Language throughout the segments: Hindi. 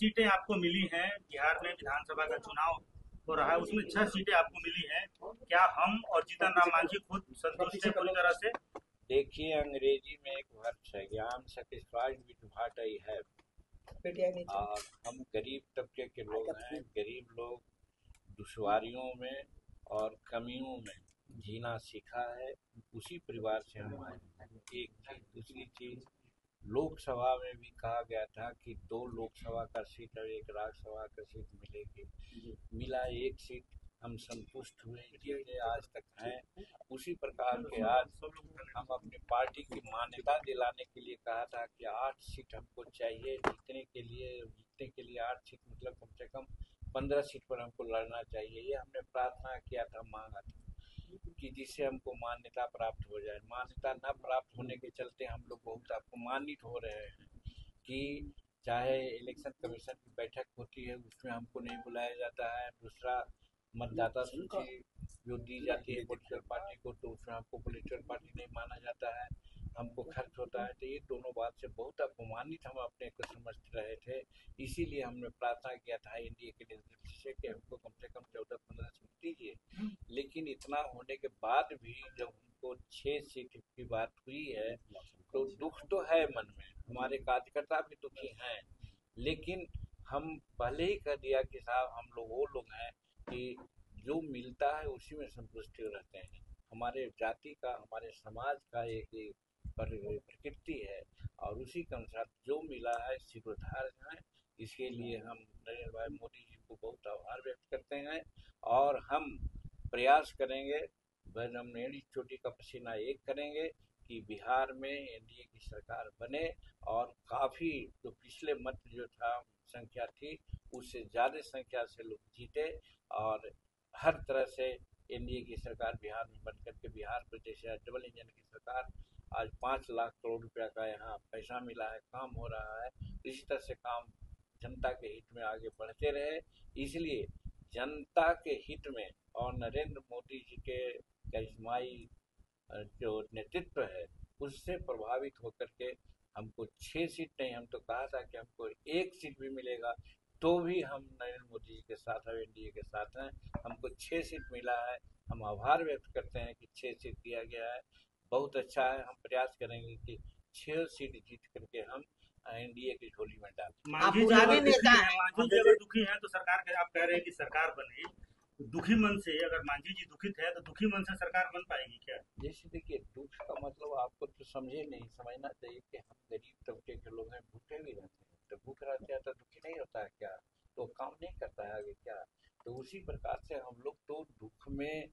सीटें आपको मिली हैं। बिहार में विधानसभा का चुनाव हो रहा है, उसमें 6 सीटें आपको मिली हैं। क्या हम और जीतन राम मांझी खुद संतुष्ट हैं पूरी तरह से? देखिए, अंग्रेजी में एक वर्ड है, I am satisfied with what I have. और हम गरीब तबके के लोग हैं। गरीब लोग दुश्वारियों में और कमियों में जीना सीखा है। उसी परिवार से हम आए हैं। एक चीज, दूसरी चीज, लोकसभा में भी कहा गया था कि 2 लोकसभा का सीट और 1 राज्यसभा का सीट मिलेगी। मिला 1 सीट, हम संतुष्ट हुए, ये आज तक हैं। उसी प्रकार के आज हम अपनी पार्टी की मान्यता दिलाने के लिए कहा था कि 8 सीट हमको चाहिए जीतने के लिए 8 सीट मतलब कम से कम 15 सीट पर हमको लड़ना चाहिए। ये हमने प्रार्थना किया था, मांगा था कि जिससे हमको मान्यता प्राप्त हो जाए। मान्यता न प्राप्त होने के चलते हम लोग बहुत अपमानित हो रहे हैं कि चाहे इलेक्शन कमीशन की बैठक होती है उसमें हमको नहीं बुलाया जाता है। दूसरा, मतदाता सूची जो दी जाती है पॉलिटिकल पार्टी को, तो उसमें हमको पॉलिटिकल पार्टी नहीं माना जाता है, हमको खर्च होता है। तो ये दोनों बात से बहुत अपमानित हम अपने को समझते रहे थे। इसीलिए हमने प्रार्थना किया था एनडीए के नेतृत्व से कि हमको कम से कम 14-15 सीट दीजिए। लेकिन इतना होने के बाद भी जब हमको 6 सीट की बात हुई है तो दुख तो है मन में, हमारे कार्यकर्ता भी दुखी हैं। लेकिन हम पहले ही कह दिया कि साहब हम लोग वो लोग हैं कि जो मिलता है उसी में संतुष्ट रहते हैं। हमारे जाति का, हमारे समाज का एक प्रकृति है और उसी के अनुसार जो मिला है स्वीकार है। इसके लिए हम नरेंद्र भाई मोदी जी को बहुत आभार व्यक्त करते हैं और हम प्रयास करेंगे, हम एड़ी चोटी का पसीना एक करेंगे कि बिहार में एनडीए की सरकार बने और काफ़ी जो पिछले मत जो था संख्या थी उससे ज़्यादा संख्या से लोग जीते और हर तरह से एनडीए की सरकार बिहार में बन करके बिहार प्रदेश डबल इंजन की सरकार आज 5 लाख करोड़ रुपया का यहाँ पैसा मिला है, काम हो रहा है। इसी तरह से काम जनता के हित में आगे बढ़ते रहे। इसलिए जनता के हित में और नरेंद्र मोदी जी के करिश्माई जो नेतृत्व है उससे प्रभावित होकर के हमको 6 सीट नहीं, हम तो कहा था कि हमको 1 सीट भी मिलेगा तो भी हम नरेंद्र मोदी जी के साथ हैं, एनडीए के साथ हैं। हमको 6 सीट मिला है, हम आभार व्यक्त करते हैं कि 6 सीट दिया गया है, बहुत अच्छा है। हम प्रयास करेंगे कि 6 सीट जीत करके हम एनडीए की झोली में डालें। मांझी जी अगर दुखी हैं तो सरकार के, आप कह रहे हैं कि सरकार बने, दुखी मन से, अगर मांझी जी दुखित है तो दुखी मन से सरकार बन पाएगी क्या? जैसे देखिए, दुख का मतलब आपको तो समझना चाहिए कि हम गरीब तबके के लोग हैं, भूखे भी रहते हैं। तो भूख रहते हैं तो दुखी नहीं होता है क्या? तो काम नहीं करता है आगे क्या? तो उसी प्रकार से हम लोग तो दुख में,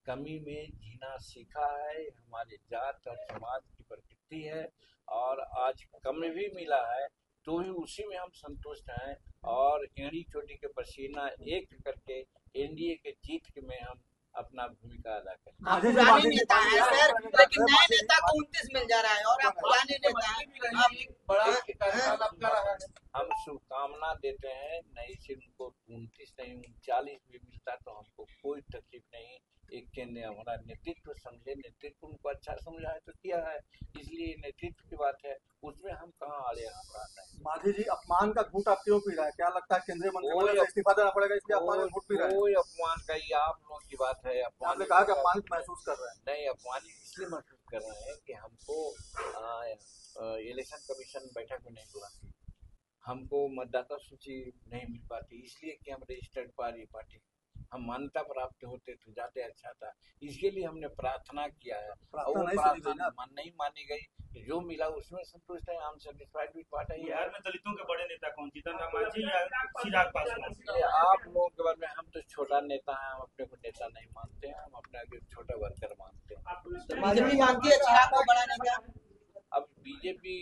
कमी में जीना सीखा है। हमारे जात और समाज की प्रकृति है और आज कम भी मिला है तो ही उसी में हम संतुष्ट हैं और एड़ी चोटी के पसीना एक करके एनडीए के जीत में हम अपना भूमिका अदा करें। आप पुराने नेता हैं सर, लेकिन नए नेता को 29 मिल जा रहा है और आप पुराने नेता हैं। हम शुभकामना देते हैं, नहीं सिर्फ उनको 29 नहीं 39 भी मिलता तो हमको कोई तकलीफ नहीं। एक केंद्र हमारा नेतृत्व समझे, नेतृत्व उनको अच्छा समझा है तो किया है, इसलिए नेतृत्व की बात है, उसमें हम कहाँ आड़े हैं। मांझी जी अपमान का घूंट आप क्यों पी रहा है? क्या लगता है केंद्रीय मंत्रिमंडल से इस्तीफा देना पड़ेगा इसलिए अपमान का घूंट पी रहे हैं? कोई अपमान का, ये आप लोगों की बात है। आपने कहा कि अपमानित महसूस कर रहे हैं। नहीं, अपमानित इसलिए महसूस कर रहे हैं कि हमको इलेक्शन कमीशन बैठक में नहीं बुलाती, हमको मतदाता सूची नहीं मिल पाती, इसलिए कि हम रजिस्टर्ड पार्टी, हम मान्यता प्राप्त होते तो जाते अच्छा था। इसके लिए हमने प्रार्थना किया है और वो प्रार्थना नहीं मानी गई। जो मिला उसमें संतुष्ट है, हम satisfied with what I have. Bihar में दलितों के बड़े नेता कौन, जीतन राम मांझी या चिराग पासवान? आप लोगों के बारे में, हम तो छोटा नेता है, हम अपने को नेता नहीं मानते हैं, हम अपने छोटा वर्कर मानते हैं। बीजेपी मानती है चिराग को बड़ा नेता? अब बीजेपी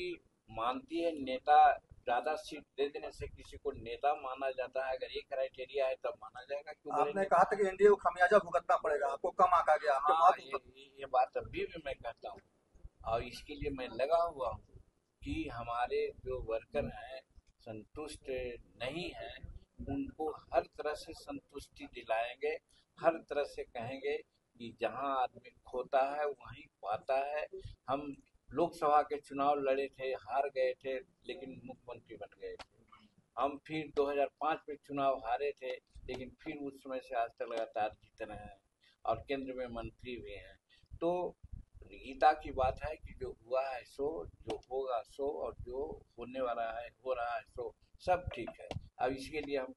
मानती है नेता, ज्यादा सीट दे देने से किसी को नेता माना जाता है, अगर ये क्राइटेरिया है तब माना जाएगा। क्यों? आपने कहा था कि एनडीए को खमियाजा भुगतना पड़ेगा, आपको कम आंका गया। हाँ, ये बात अभी भी मैं कहता हूँ और इसके लिए मैं लगा हुआ हूँ कि हमारे जो वर्कर हैं संतुष्ट नहीं हैं, उनको हर तरह से संतुष्टि दिलाएंगे, हर तरह से कहेंगे कि जहाँ आदमी खोता है वहीं पाता है। हम लोकसभा के चुनाव लड़े थे, हार गए थे, लेकिन मुख्यमंत्री बन गए थे हम फिर 2005 में चुनाव हारे थे, लेकिन फिर उस समय से आज तक लगातार जीत रहे हैं और केंद्र में मंत्री भी हैं। तो गीता की बात है कि जो हुआ है सो, जो होगा सो, और जो होने वाला है हो रहा है सो, सब ठीक है। अब इसके लिए हम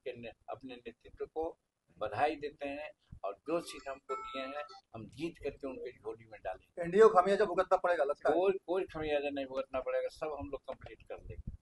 अपने नेतृत्व को बधाई देते हैं और जो सीट हमको दिए हैं हम जीत करके उनके झोली में डालेंगे। एनडीए को खामियाजा भुगतना पड़ेगा लगता है। कोई खामियाजा नहीं भुगतना पड़ेगा, सब हम लोग कंप्लीट कर लेंगे।